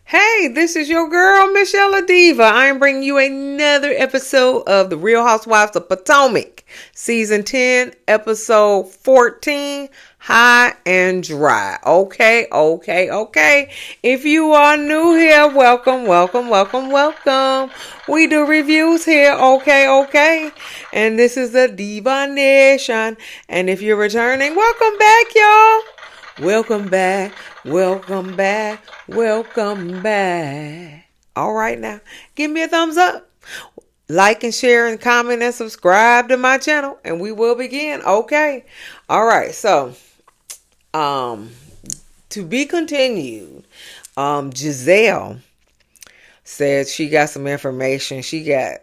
Hey, this is your girl, Michelle Diva. I am bringing you another episode of The Real Housewives of Potomac, Season 10, Episode 14, High and Dry. Okay. If you are new here, welcome. We do reviews here, okay. And this is the Diva Nation. And if you're returning, welcome back, y'all. Welcome back. All right, now, give me a thumbs up. Like and share and comment and subscribe to my channel, and we will begin. Okay. All right. So, to be continued, Giselle said she got some information. She got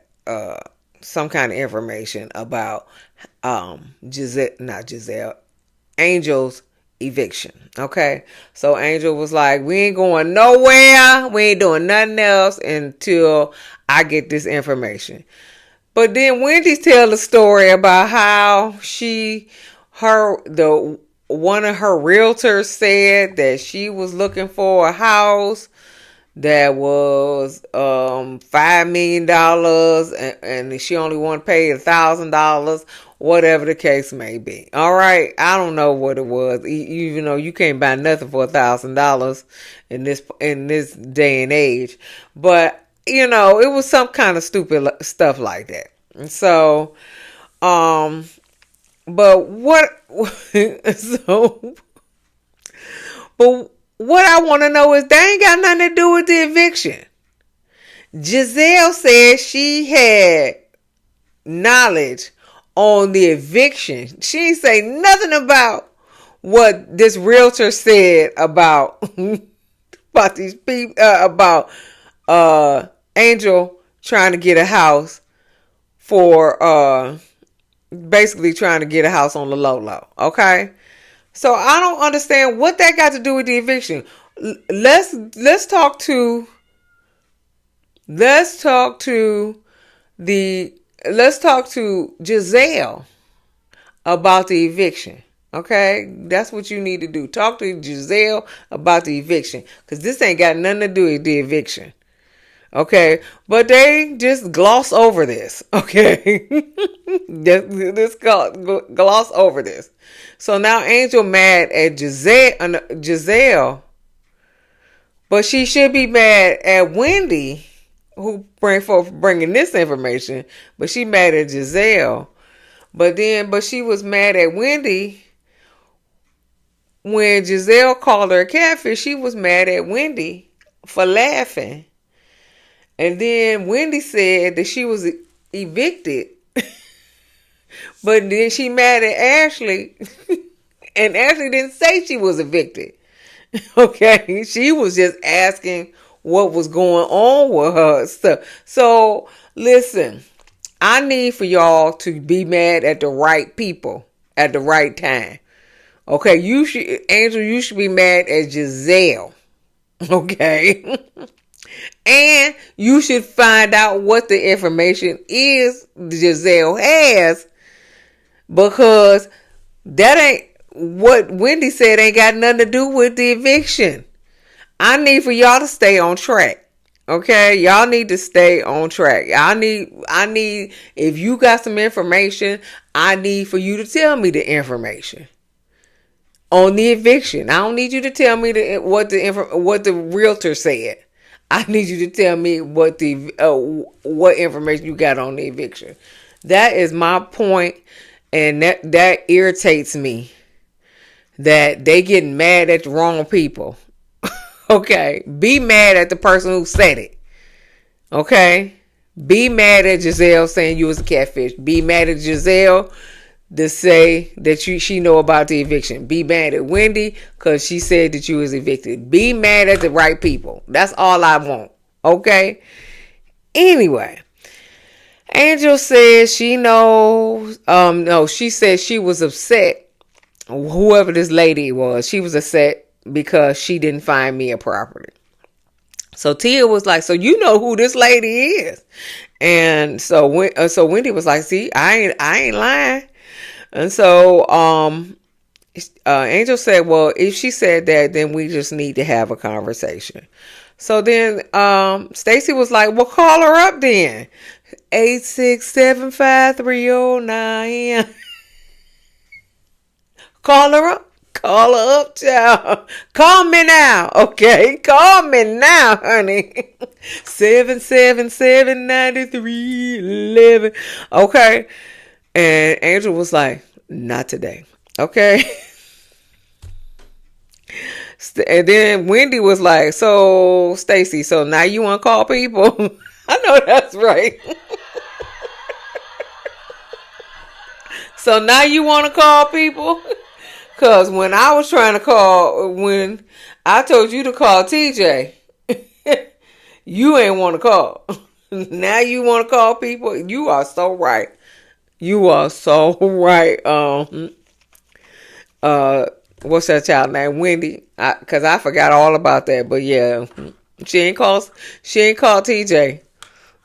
some kind of information about Angel's eviction. Okay, so Angel was like, we ain't going nowhere, we ain't doing nothing else until I get this information. But then Wendy tell a story about how one of her realtors said that she was looking for a house that was $5 million and she only wanted to pay $1,000, whatever the case may be. All right, I don't know what it was. Even though you can't buy nothing for $1,000 in this day and age, but it was some kind of stupid stuff like that. And so, but what? But what I want to know is they ain't got nothing to do with the eviction. Giselle said she had knowledge on the eviction. She ain't say nothing about what this realtor said about these people, about Angel trying to get a house for basically trying to get a house on the low. Okay. So I don't understand what that got to do with the eviction. Let's talk to Giselle about the eviction. Okay, that's what you need to do. Talk to Giselle about the eviction, because this ain't got nothing to do with the eviction. Okay, but they just gloss over this. Okay, just gloss over this. So now Angel mad at Giselle, but she should be mad at Wendy, who bringing this information. But she mad at Giselle. But she was mad at Wendy when Giselle called her a catfish. She was mad at Wendy for laughing. And then Wendy said that she was evicted. But then she mad at Ashley. And Ashley didn't say she was evicted. Okay. She was just asking what was going on with her stuff. So listen, I need for y'all to be mad at the right people at the right time. Okay. Angel, you should be mad at Giselle. Okay. And you should find out what the information is Giselle has, because that ain't what Wendy said, ain't got nothing to do with the eviction. I need for y'all to stay on track. Okay? Y'all need to stay on track. I need, if you got some information, I need for you to tell me the information on the eviction. I don't need you to tell me what the realtor said. I need you to tell me what information you got on the eviction. That is my point, and that irritates me. That they getting mad at the wrong people. Okay, be mad at the person who said it. Okay, be mad at Giselle saying you was a catfish. Be mad at Giselle to say that she know about the eviction. Be mad at Wendy because she said that you was evicted. Be mad at the right people. That's all I want. Okay? Anyway, Angel says she knows. No, she said she was upset. Whoever this lady was, she was upset because she didn't find me a property. So Tia was like, so you know who this lady is. And so Wendy was like, see, I ain't lying. And so Angel said, well, if she said that, then we just need to have a conversation. So then Stacy was like, well, call her up then. 8675309. Call her up. Call her up, child. Call me now, okay? Call me now, honey. 777-9311. Okay. And Angel was like, not today. Okay. And then Wendy was like, so Stacy, so now you want to call people? I know that's right. So now you want to call people? Because when I was trying to call, when I told you to call TJ, you ain't want to call. Now you want to call people? You are so right. You are so right. What's that child name? Wendy. Because I forgot all about that. But yeah, she ain't call TJ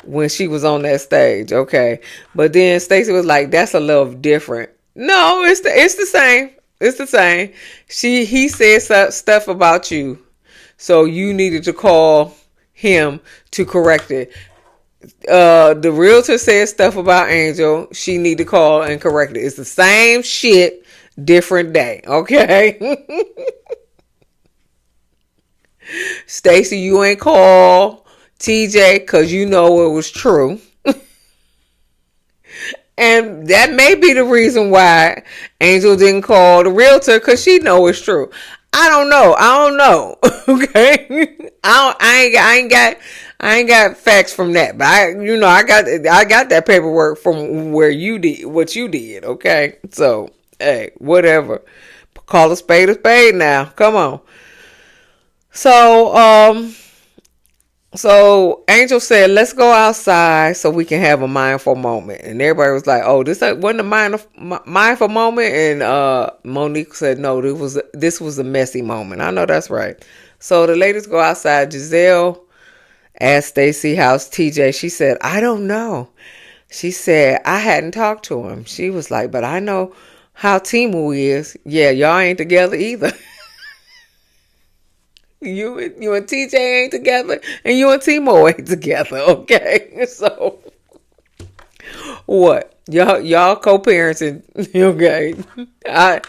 when she was on that stage. Okay. But then Stacy was like, that's a little different. No, it's the same. It's the same. He said stuff about you, so you needed to call him to correct it. The realtor said stuff about Angel. She need to call and correct it. It's the same shit, different day. Okay. Stacy, you ain't call TJ because you know it was true. And that may be the reason why Angel didn't call the realtor, because she know it's true. I don't know. Okay. I ain't got facts from that. But I got that paperwork from where you did what you did. Okay. So, hey, whatever. Call a spade now. Come on. So Angel said, let's go outside so we can have a mindful moment. And everybody was like, oh, this wasn't a mindful moment. And Monique said, no, this was a messy moment. I know that's right. So the ladies go outside. Giselle asked Stacy, how's TJ? She said, I don't know. She said, I hadn't talked to him. She was like, but I know how Timu is. Yeah, y'all ain't together either. You and TJ ain't together, and you and Timo ain't together, okay? So what? Y'all co-parenting, okay? I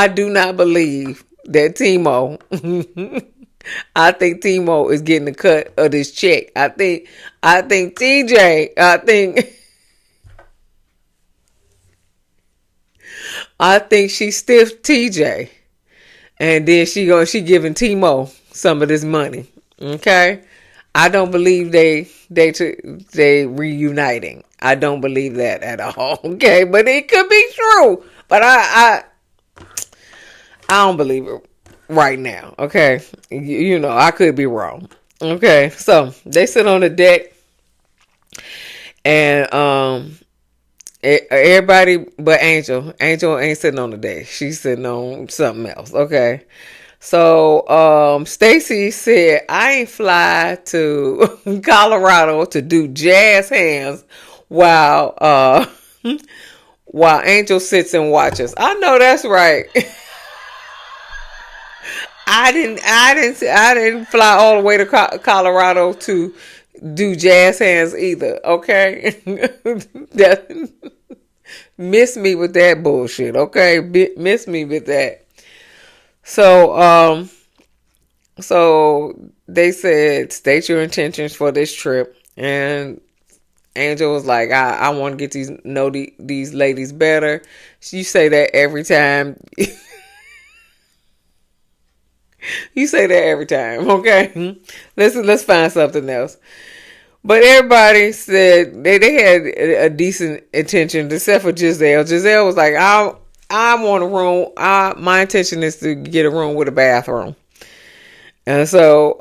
do not believe that Timo. I think Timo is getting the cut of this check. I think TJ. I think she stiffed TJ, and then she giving Timo some of this money. Okay, I don't believe they reuniting. I don't believe that at all. Okay, but it could be true. But I don't believe it right now. Okay, you know I could be wrong. Okay, so they sit on the deck, and everybody but Angel ain't sitting on the deck. She's sitting on something else. Okay. So, Stacy said, I ain't fly to Colorado to do jazz hands while Angel sits and watches. I know that's right. I didn't fly all the way to Colorado to do jazz hands either. Okay. Miss me with that bullshit. Okay. Miss me with that. So they said, state your intentions for this trip. And Angel was like, I want to get these ladies better. You say that every time. You say that every time, okay? Let's find something else. But everybody said they had a decent intention, except for Giselle. Giselle was like, I want a room. My intention is to get a room with a bathroom. And so,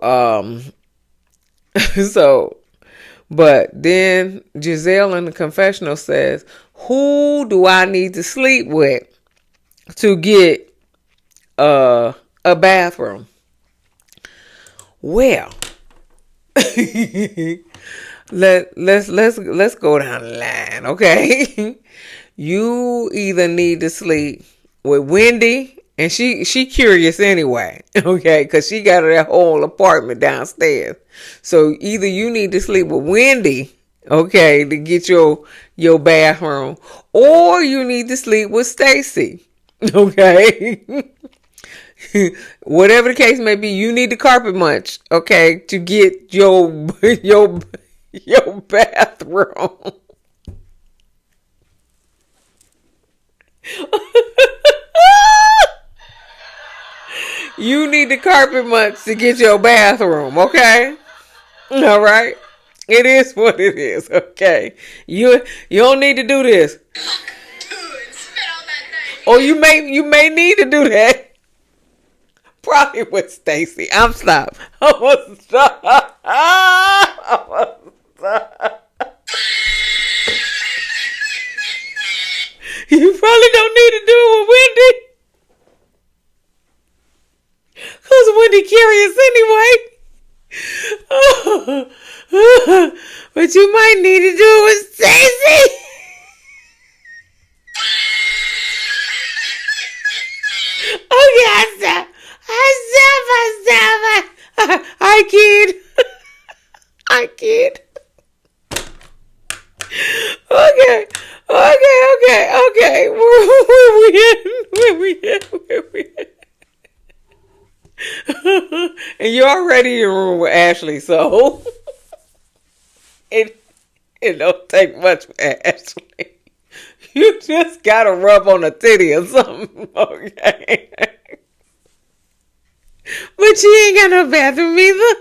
but then Giselle in the confessional says, who do I need to sleep with to get a bathroom? Well, let's go down the line, okay? You either need to sleep with Wendy And she curious anyway, okay, because she got that whole apartment downstairs. So either you need to sleep with Wendy, okay, to get your bathroom, or you need to sleep with Stacy, okay. Whatever the case may be, you need the carpet munch, okay, to get your bathroom. You need the carpet munch to get your bathroom, okay? All right. It is what it is, okay? You don't need to do this. Or you may need to do that. Probably with Stacy. I'm stop. I'm gonna stop. I'm gonna stop. You probably don't need to do it with Wendy. Because Wendy curious anyway. But you might need to do it with Stacy. Okay, I stop. I kid. I kid. Okay. Where we at? And you're already in your room with Ashley, so it don't take much for Ashley. You just gotta rub on a titty or something, okay? But she ain't got no bathroom either.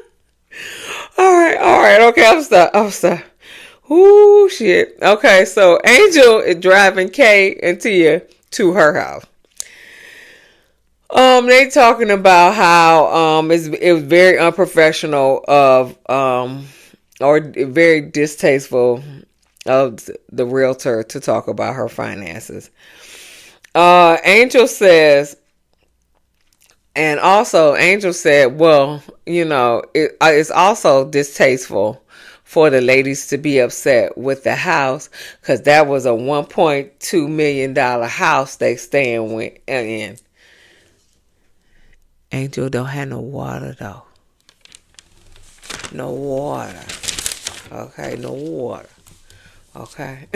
All right, okay, I'm stuck. Ooh, shit. Okay, so Angel is driving Kay and Tia to her house. They talking about how it was very unprofessional or very distasteful of the realtor to talk about her finances. Angel says, and also Angel said, well, it's also distasteful for the ladies to be upset with the house because that was a $1.2 million house they staying in. Angel don't have no water though. No water. Okay, no water. Okay.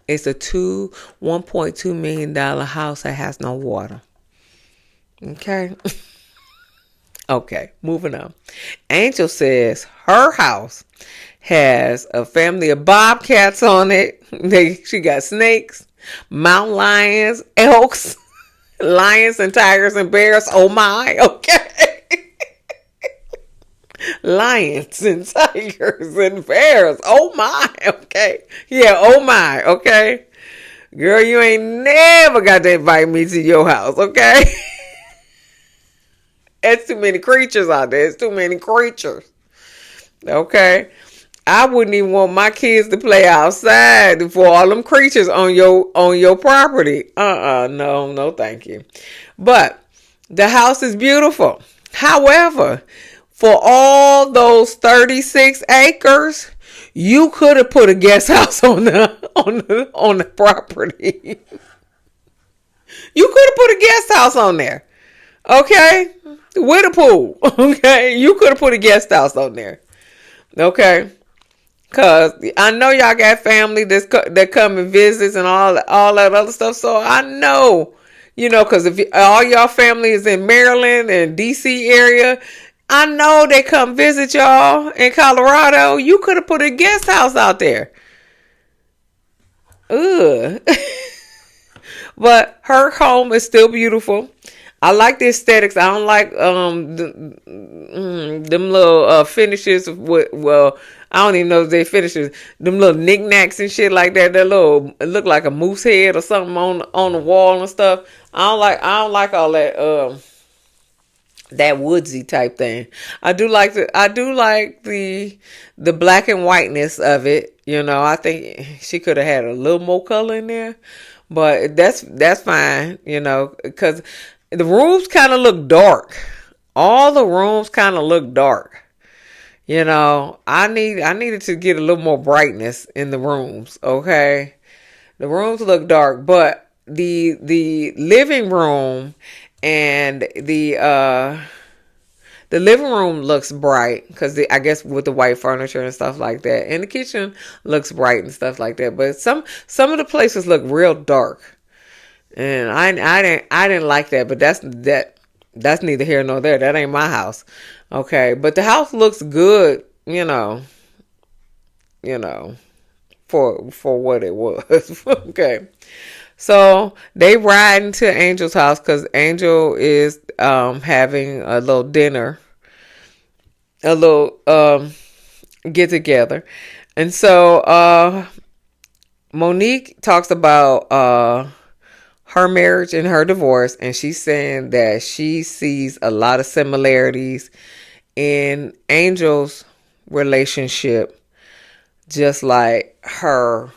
It's a $1.2 million house that has no water. Okay. Okay, moving on. Angel says her house has a family of bobcats on it. She got snakes, mountain lions, elks, lions and tigers and bears. Oh my, okay. Lions and tigers and bears. Oh my, okay. Yeah, oh my, okay. Girl, you ain't never got to invite me to your house, okay? It's too many creatures out there. It's too many creatures. Okay? I wouldn't even want my kids to play outside for all them creatures on your property. No, thank you. But the house is beautiful. However, for all those 36 acres, you could have put a guest house on the property. You could have put a guest house on there. Okay? With a pool. Okay? You could have put a guest house on there. Okay? Because I know y'all got family that come and visits and all that other stuff. So I know, because if all y'all family is in Maryland and DC area, I know they come visit y'all in Colorado. You could have put a guest house out there. Ugh. But her home is still beautiful. I like the aesthetics. I don't like them little finishes. I don't even know if they finishes. Them little knickknacks and shit like that. It look like a moose head or something on the wall and stuff. I don't like all that that woodsy type thing. I do like the black and whiteness of it. I think she could have had a little more color in there, but that's fine. Because the rooms kind of look dark. All the rooms kind of look dark. I needed to get a little more brightness in the rooms. Okay, the rooms look dark, but the living room and the living room looks bright because I guess with the white furniture and stuff like that, and the kitchen looks bright and stuff like that. But some of the places look real dark, and I didn't like that. But that's neither here nor there. That ain't my house, okay? But the house looks good, for what it was, okay. So they ride into Angel's house because Angel is having a little dinner, a little get together. And so Monique talks about her marriage and her divorce, and she's saying that she sees a lot of similarities in Angel's relationship, just like her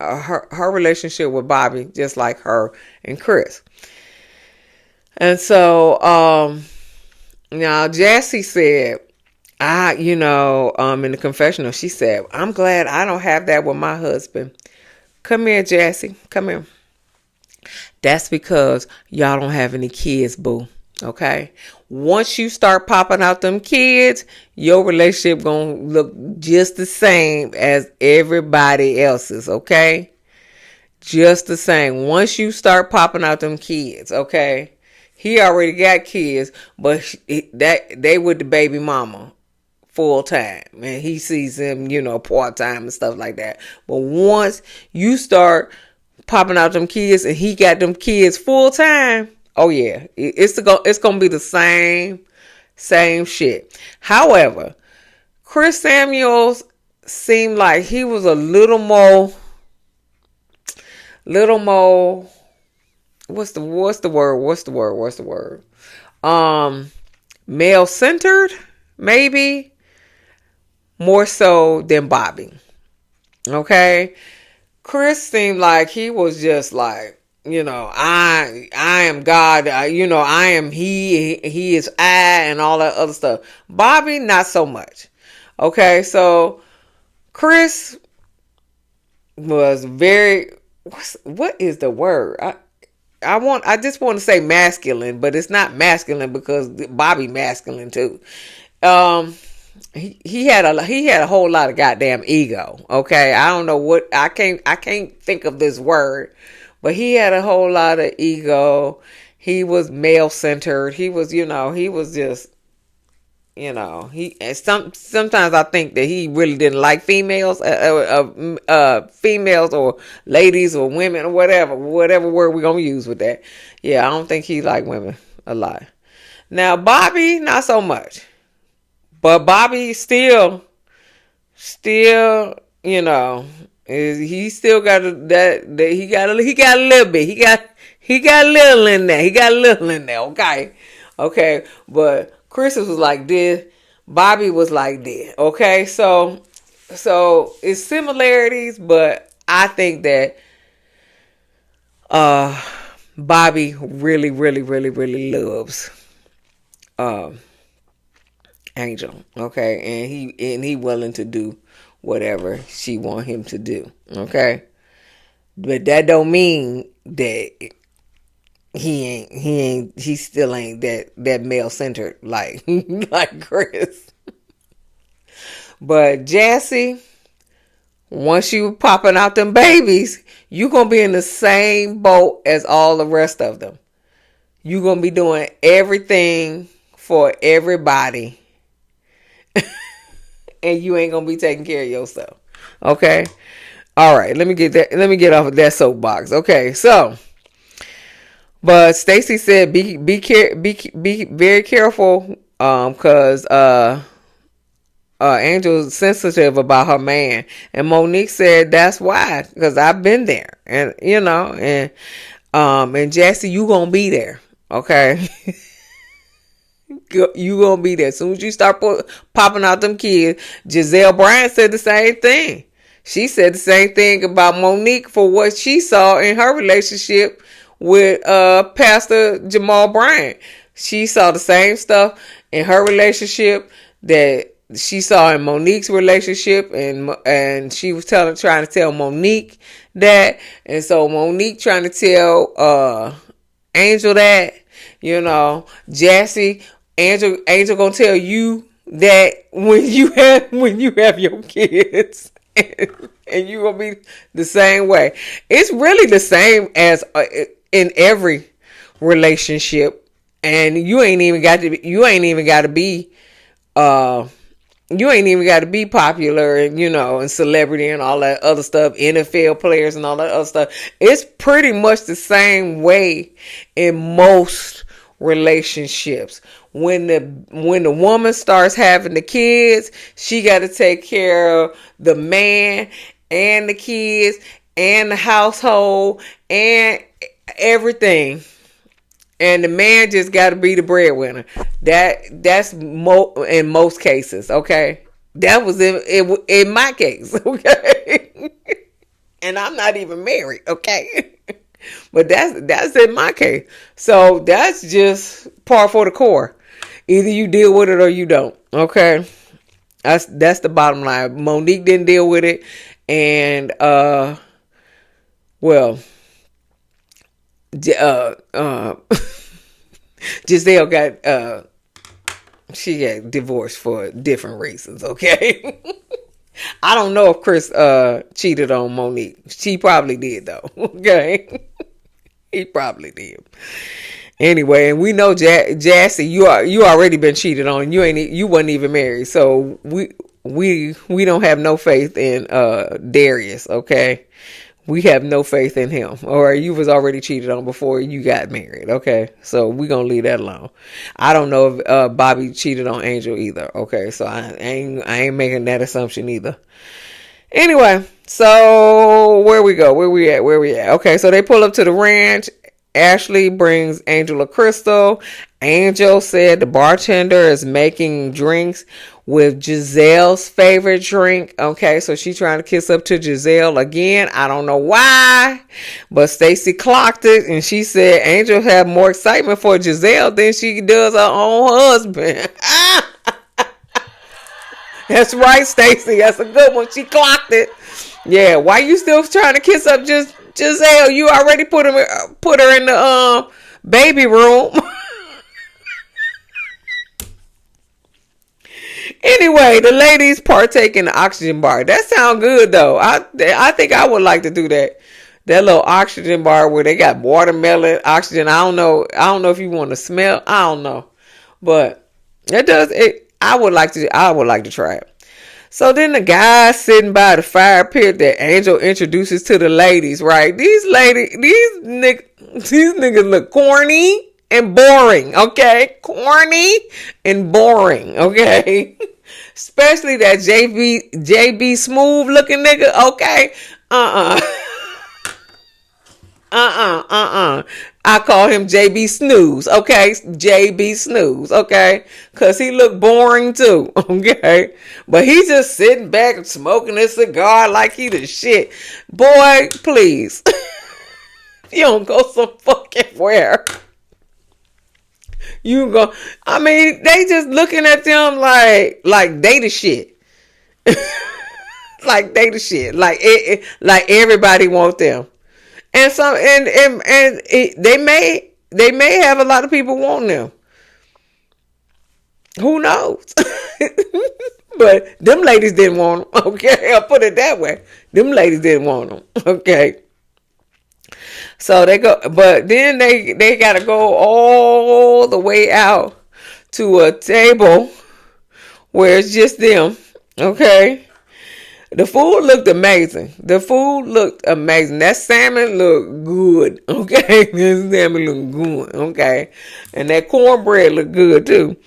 relationship with Bobby, just like her and Chris. And so now Jassy said, in the confessional, she said, I'm glad I don't have that with my husband. Come here, Jassy. Come here. That's because y'all don't have any kids, boo. Okay? Once you start popping out them kids, your relationship gonna look just the same as everybody else's, okay? Just the same. Once you start popping out them kids, okay? He already got kids, but they with the baby mama full time, and he sees them, part time and stuff like that. But once you start popping out them kids and he got them kids full time, oh yeah, it's gonna be the same shit. However, Chris Samuels seemed like he was a little more. What's the word? Male centered, maybe more so than Bobby. Okay, Chris seemed like he was just like, I am God, I am he is I, and all that other stuff. Bobby, not so much. Okay, so Chris was very, what is the word? I just want to say masculine, but it's not masculine because Bobby masculine too. He had a whole lot of goddamn ego. Okay, I don't know what, I can't think of this word, but he had a whole lot of ego. He was male centered. He was just, sometimes I think that he really didn't like females, females or ladies or women or whatever word we're gonna use with that. Yeah, I don't think he liked women a lot. Now Bobby, not so much. But Bobby still, he still got that he got a little bit. He got a little in there. Okay. But Chris was like this. Bobby was like this. Okay. So it's similarities, but I think that Bobby really, really, really, really loves Angel, okay, and he willing to do whatever she want him to do, okay, but that don't mean that he still ain't that male centered like like Chris. But Jassy, once you popping out them babies, you gonna be in the same boat as all the rest of them. You gonna be doing everything for everybody. And you ain't gonna be taking care of yourself. Okay. All right. Let me get off of that soapbox. Okay. So, but Stacy said, be very careful, cause Angel's sensitive about her man, and Monique said that's why, cause I've been there, and and Jassy, you gonna be there. Okay. You gonna be there as soon as you start popping out them kids. Giselle Bryant said the same thing. She said the same thing about Monique for what she saw in her relationship with Pastor Jamal Bryant. She saw the same stuff in her relationship that she saw in Monique's relationship, and she was trying to tell Monique that, and so Monique trying to tell Angel that, Jassy, Angel gonna tell you that when you have your kids, and you gonna be the same way. It's really the same as in every relationship, and you ain't even got to be you ain't even got to be popular and celebrity and all that other stuff, NFL players and all that other stuff. It's pretty much the same way in most relationships. When the woman starts having the kids, she got to take care of the man and the kids and the household and everything. And the man just got to be the breadwinner. That's in most cases, okay? That was in my case, okay? And I'm not even married, okay? But that's in my case. So that's just par for the core. Either you deal with it or you don't, okay? That's the bottom line. Monique didn't deal with it, and Giselle got she got divorced for different reasons, okay? I don't know if Chris cheated on Monique. She probably did though, okay? He probably did. Anyway, and we know Jassy, you already been cheated on. You wasn't even married, so we don't have no faith in Darius. Okay, we have no faith in him. Or you was already cheated on before you got married. Okay, so we gonna leave that alone. I don't know if Bobby cheated on Angel either. Okay, so I ain't making that assumption either. Anyway, so where we at? Okay, so they pull up to the ranch. Ashley brings Angel a crystal. Angel said the bartender is making drinks with Giselle's favorite drink. Okay, so she trying to kiss up to Giselle again. I don't know why, but Stacy clocked it, and she said Angel had more excitement for Giselle than she does her own husband. That's right, Stacy. That's a good one. She clocked it. Yeah, why you still trying to kiss up Giselle? You already put her in the baby room. Anyway, the ladies partake in the oxygen bar. That sounds good though. I think I would like to do that. That little oxygen bar where they got watermelon oxygen. I don't know if you want to smell. I don't know, but it does. I would like to try it. So then the guy sitting by the fire pit that Angel introduces to the ladies, right? These niggas look corny and boring, okay? Corny and boring, okay? Especially that JB Smooth looking nigga, okay? I call him JB Snooze, okay? JB Snooze, okay? Because he look boring too, okay? But he's just sitting back and smoking his cigar like he the shit. Boy, please. You don't go some fucking where. You go. I mean, they just looking at them like they the shit. Like they the shit. Like everybody want them. And some they may have a lot of people wanting them. Who knows? But them ladies didn't want them. Okay, I'll put it that way. Them ladies didn't want them. Okay. So they go, but then they gotta go all the way out to a table where it's just them. Okay. The food looked amazing. That salmon looked good. Okay. That salmon looked good. Okay. And that cornbread looked good too.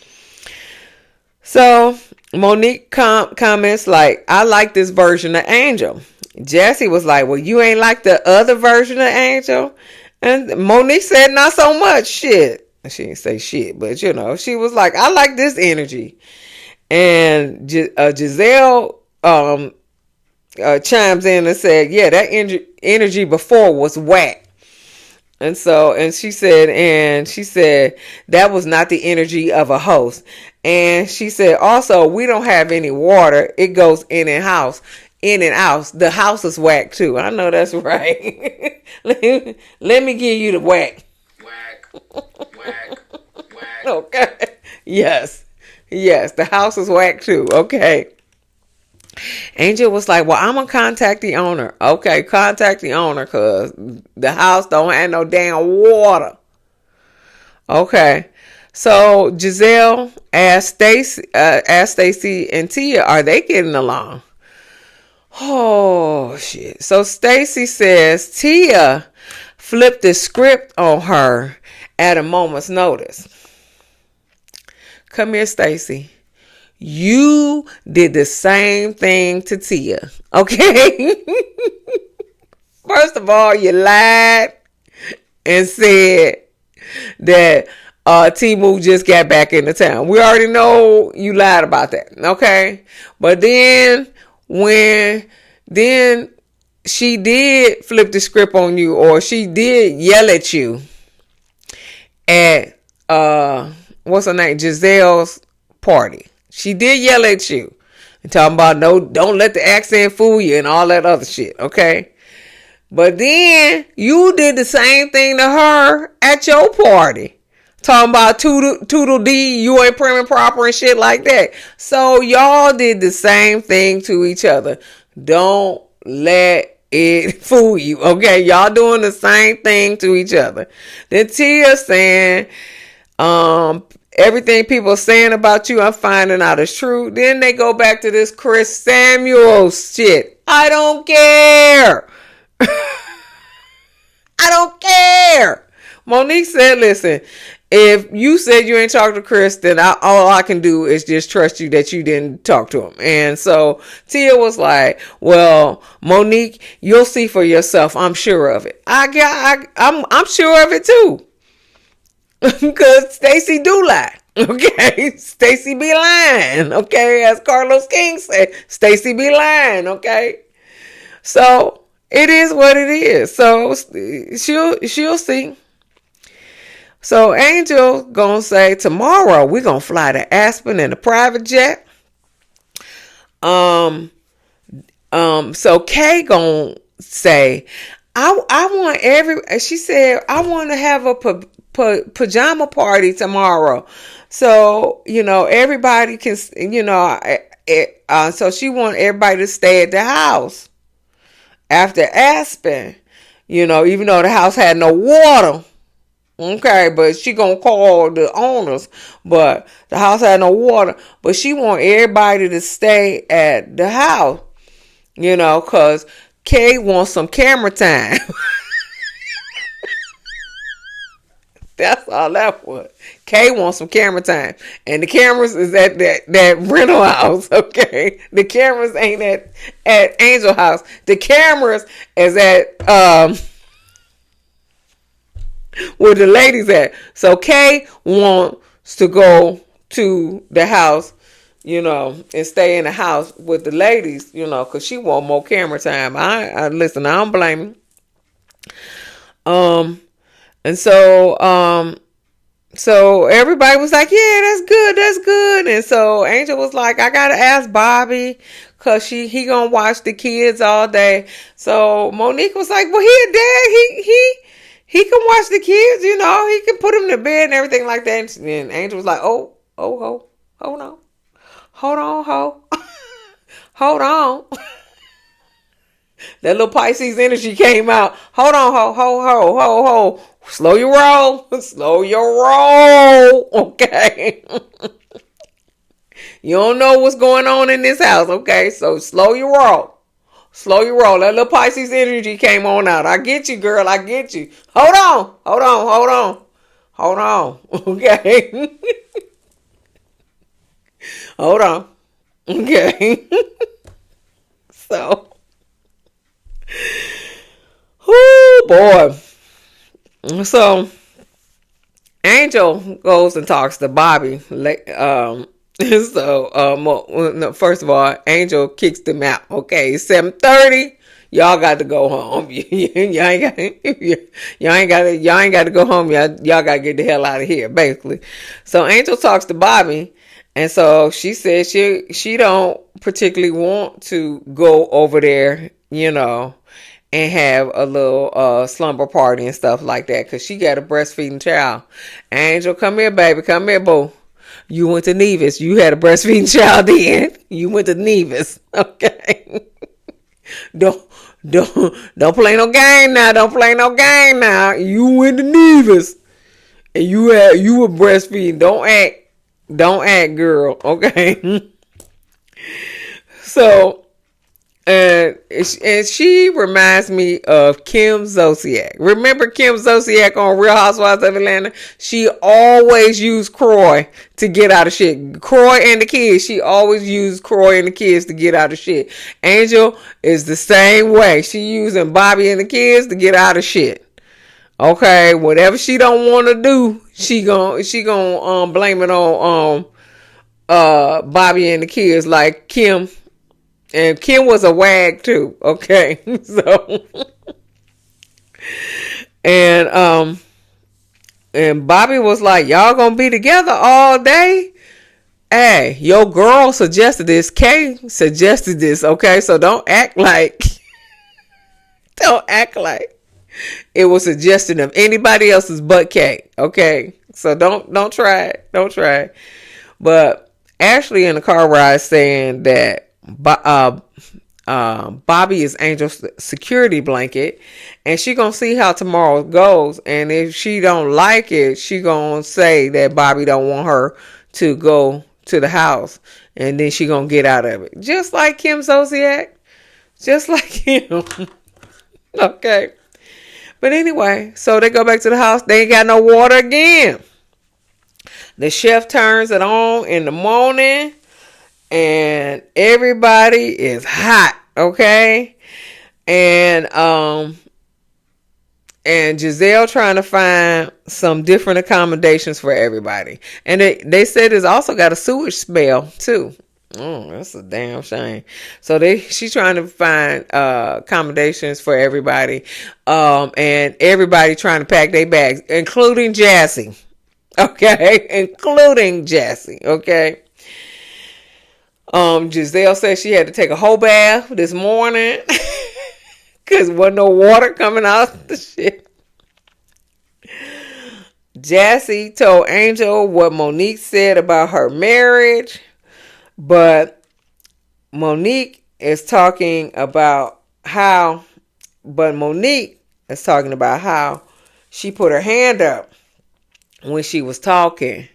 So Monique comments like, I like this version of Angel. Jassy was like, well, you ain't like the other version of Angel? And Monique said, not so much. Shit. She didn't say shit, but she was like, I like this energy. And Giselle chimes in and said, yeah, that energy before was whack. And she said that was not the energy of a host. And she said also, we don't have any water. It goes in and out. The house is whack too. I know that's right. Let me give you the whack. Whack. Okay. Yes. The house is whack too. Okay. Angel was like, well, I'm going to contact the owner. Okay, contact the owner because the house don't have no damn water. Okay. So Giselle asked Stacy and Tia, are they getting along? Oh, shit. So Stacy says Tia flipped the script on her at a moment's notice. Come here, Stacy. You did the same thing to Tia, okay? First of all, you lied and said that Timu just got back into town. We already know you lied about that, okay? But then she did flip the script on you, or she did yell at you at what's her name, Giselle's party. She did yell at you and talking about no, don't let the accent fool you and all that other shit, okay? But then you did the same thing to her at your party. Talking about toodle D, you ain't prim and proper and shit like that. So y'all did the same thing to each other. Don't let it fool you, okay? Y'all doing the same thing to each other. Then Tia saying, everything people are saying about you, I'm finding out is true. Then they go back to this Chris Samuels shit. I don't care. I don't care. Monique said, listen, if you said you ain't talked to Chris, then all I can do is just trust you that you didn't talk to him. And so Tia was like, well, Monique, you'll see for yourself. I'm sure of it. I'm sure of it too. Because Stacy do lie. Okay. Stacy be lying. Okay. As Carlos King said, Stacy be lying. Okay. So it is what it is. So she'll see. So Angel gonna say tomorrow we're gonna fly to Aspen in a private jet. So Kay gonna say, she said, I want to have a pajama party tomorrow. So, everybody can, so she want everybody to stay at the house after Aspen, even though the house had no water. Okay, but she gonna call the owners, but the house had no water, but she want everybody to stay at the house, cause Kay wants some camera time. That's all that was. Kay wants some camera time. And the cameras is at that rental house, okay? The cameras ain't at Angel House. The cameras is at where the ladies at. So Kay wants to go to the house, and stay in the house with the ladies, because she want more camera time. I listen, I don't blame her. And so everybody was like, yeah, that's good. And so Angel was like, I gotta ask Bobby, cause he gonna watch the kids all day. So Monique was like, well, he a dad, he can watch the kids, he can put them to bed and everything like that. And Angel was like, hold on, hold on. That little Pisces energy came out. Hold on, ho. Slow your roll. Okay. You don't know what's going on in this house. Okay. So slow your roll. That little Pisces energy came on out. I get you, girl. I get you. Hold on. Okay. Hold on. Okay. So. Oh boy. So Angel goes and talks to Bobby. First of all, Angel kicks them out. Okay, it's 7:30. Y'all got to go home. Y'all ain't got to go home. Y'all got to get the hell out of here, basically. So Angel talks to Bobby, and so she says she don't particularly want to go over there, and have a little slumber party and stuff like that, because she got a breastfeeding child. Angel, come here, baby. Come here, boo. You went to Nevis. You had a breastfeeding child then. You went to Nevis. Okay. Don't play no game now. Don't play no game now. You went to Nevis. And you were breastfeeding. Don't act, girl. Okay. So, and she reminds me of Kim Zolciak. Remember Kim Zolciak on Real Housewives of Atlanta? She always used Croy to get out of shit. Croy and the kids. She always used Croy and the kids to get out of shit. Angel is the same way. She using Bobby and the kids to get out of shit. Okay, whatever she don't want to do, she gon' blame it on Bobby and the kids, like Kim. And Kim was a wag too, okay? So and Bobby was like, y'all gonna be together all day? Hey, your girl suggested this. Kay suggested this, okay? So don't act like it was suggestion of anybody else's but Kay, okay? So don't try it. Don't try it. But Ashley in the car ride saying that Bobby is Angel's security blanket, and she gonna see how tomorrow goes, and if she don't like it, she gonna say that Bobby don't want her to go to the house, and then she gonna get out of it, just like Kim Zolciak, just like him. Okay, but anyway, so they go back to the house. They ain't got no water again. The chef turns it on in the morning, and everybody is hot, okay? And Giselle trying to find some different accommodations for everybody. And they said it's also got a sewage smell too. Oh, that's a damn shame. So she's trying to find accommodations for everybody. And everybody trying to pack their bags, including Jassy. Okay? Including Jassy, okay? Giselle said she had to take a whole bath this morning because wasn't no water coming out the shit. Jassy told Angel what Monique said about her marriage, but Monique is talking about how she put her hand up when she was talking,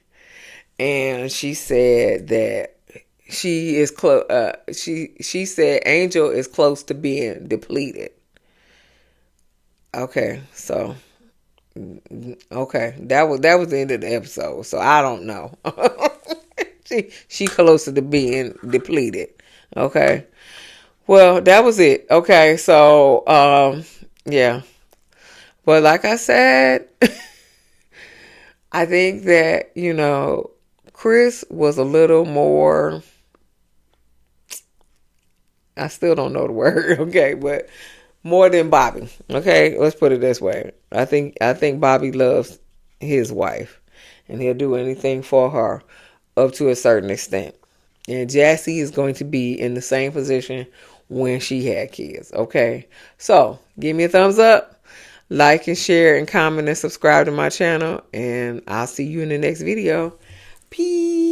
and she said that she is close. She said Angel is close to being depleted. Okay, so that was the end of the episode. So I don't know. she closer to being depleted. Okay, well that was it. Okay, so yeah, but like I said, I think that Chris was a little more. I still don't know the word, okay, but more than Bobby. Okay, let's put it this way. I think Bobby loves his wife, and he'll do anything for her up to a certain extent. And Jassy is going to be in the same position when she had kids. Okay, so give me a thumbs up, like and share and comment and subscribe to my channel, and I'll see you in the next video. Peace.